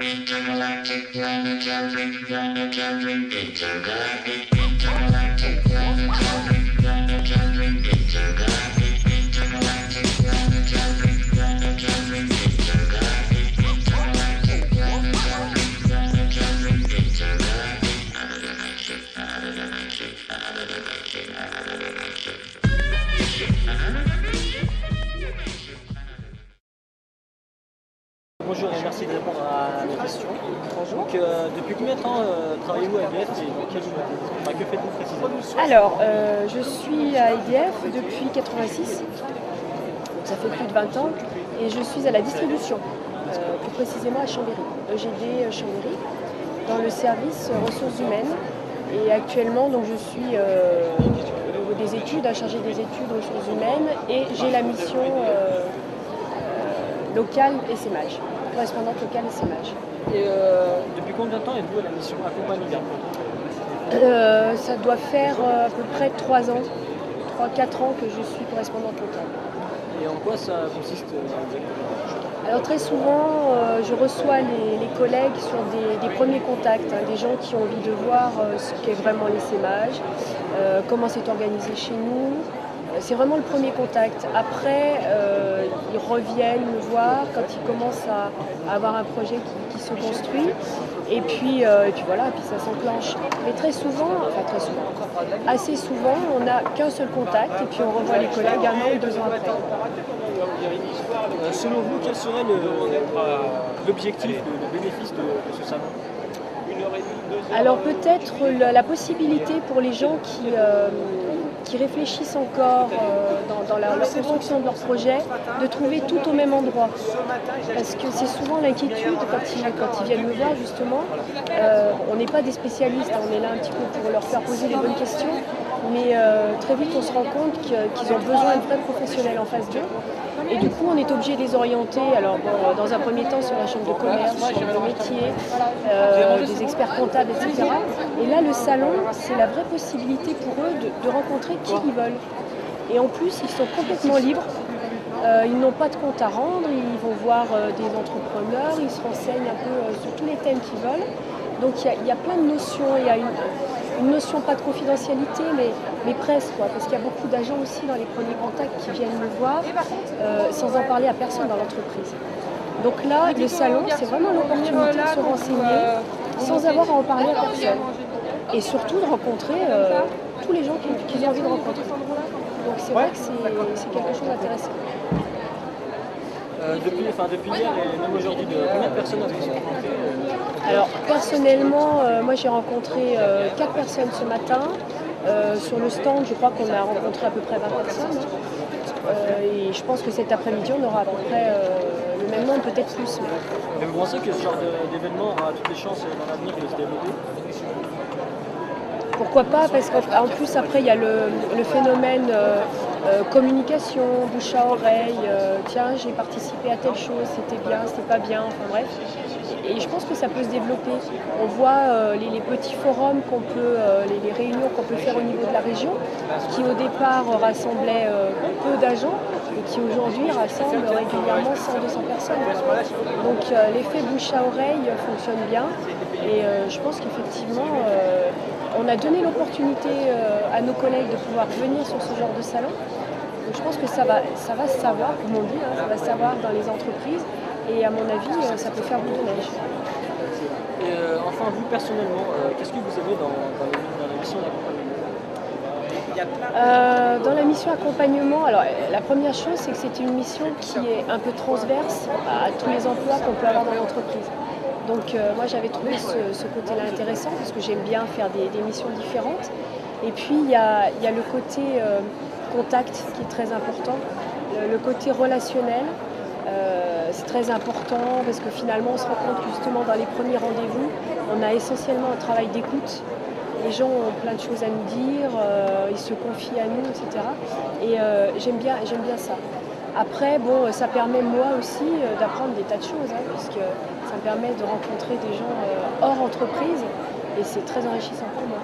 Intergalactic planetary intergalactic intergalactic planetary intergalactic intergalactic planetary intergalactic planetary Bonjour et merci de répondre à mes questions. Bonjour. Donc, depuis combien de temps travaillez-vous à EDF et dans quel domaine? Enfin, que faites-vous précisément? Alors, je suis à EDF depuis 86, donc ça fait plus de 20 ans, et je suis à la distribution, plus précisément à Chambéry, EGD Chambéry, dans le service ressources humaines. Et actuellement, donc, je suis au niveau des études, chargée des études ressources humaines, et j'ai la mission locale SMH, correspondante locale SMH. Et depuis combien de temps êtes-vous à la mission accompagnement? Ça doit faire à peu près 3 ans, 3-4 ans que je suis correspondante locale. Et en quoi ça consiste exactement? Alors très souvent, je reçois les collègues sur des premiers contacts, des gens qui ont envie de voir ce qu'est vraiment l'essaimage, comment c'est organisé chez nous. C'est vraiment le premier contact. Après, ils reviennent me voir quand ils commencent à avoir un projet qui se construit. Et puis voilà, puis ça s'enclenche. Mais très souvent, assez souvent, on n'a qu'un seul contact et puis on revoit les collègues 1 an ou 2 ans après. Selon vous, quel serait l'objectif, le bénéfice de ce salon? Alors peut-être la possibilité pour les gens qui réfléchissent encore dans la construction de leur projet, de trouver tout au même endroit. Parce que c'est souvent l'inquiétude quand ils viennent me voir justement. On n'est pas des spécialistes, on est là un petit peu pour leur faire poser les bonnes questions, mais très vite on se rend compte qu'ils ont besoin de vrais professionnels en face d'eux. Et du coup, on est obligé de les orienter, alors bon, dans un premier temps sur la chambre de commerce, chambre de métier, des experts comptables, etc. Et là, le salon, c'est la vraie possibilité pour eux de rencontrer qui ils veulent. Et en plus, ils sont complètement libres. Ils n'ont pas de compte à rendre, ils vont voir des entrepreneurs, ils se renseignent un peu sur tous les thèmes qu'ils veulent. Donc il y a plein de notions, il y a une notion pas de confidentialité, mais presque, parce qu'il y a beaucoup d'agents aussi dans les premiers contacts qui viennent me voir sans en parler à personne dans l'entreprise. Donc là, le salon, c'est vraiment l'opportunité de se renseigner sans avoir à en parler à personne. Et surtout de rencontrer tous les gens qu'ils ont envie de rencontrer. Donc c'est vrai que c'est quelque chose d'intéressant. Depuis hier et même aujourd'hui, combien de personnes avez-vous rencontrées? Alors personnellement, moi j'ai rencontré 4 personnes ce matin. Sur le stand, je crois qu'on a rencontré à peu près 20 personnes. Et je pense que cet après-midi, on aura à peu près le même nombre, peut-être plus. Mais vous pensez que ce genre d'événement aura toutes les chances dans l'avenir de se développer? Pourquoi pas? Parce qu'en plus, après, il y a le phénomène communication, bouche à oreille. Tiens, j'ai participé à telle chose, c'était bien, c'était pas bien, enfin bref. Et je pense que ça peut se développer. On voit les petits forums les réunions qu'on peut faire au niveau de la région, qui au départ rassemblaient peu d'agents et qui aujourd'hui rassemblent régulièrement 100-200 personnes. Donc l'effet bouche à oreille fonctionne bien et je pense qu'effectivement on a donné l'opportunité à nos collègues de pouvoir venir sur ce genre de salon. Donc je pense que ça va se savoir, comme on dit, ça va se savoir dans les entreprises. Et à mon avis, ça peut faire boule de neige. Et enfin, vous personnellement, qu'est-ce que vous aimez dans la mission d'accompagnement? Dans la mission accompagnement, alors la première chose, c'est que c'est une mission qui est un peu transverse à tous les emplois qu'on peut avoir dans l'entreprise. Donc moi, j'avais trouvé ce côté-là intéressant parce que j'aime bien faire des missions différentes. Et puis, il y a le côté contact qui est très important, le côté relationnel. C'est très important parce que finalement on se rend compte que justement dans les premiers rendez-vous, on a essentiellement un travail d'écoute. Les gens ont plein de choses à nous dire, ils se confient à nous, etc. Et j'aime bien ça. Après, bon, ça permet moi aussi d'apprendre des tas de choses, puisque ça me permet de rencontrer des gens hors entreprise et c'est très enrichissant pour moi.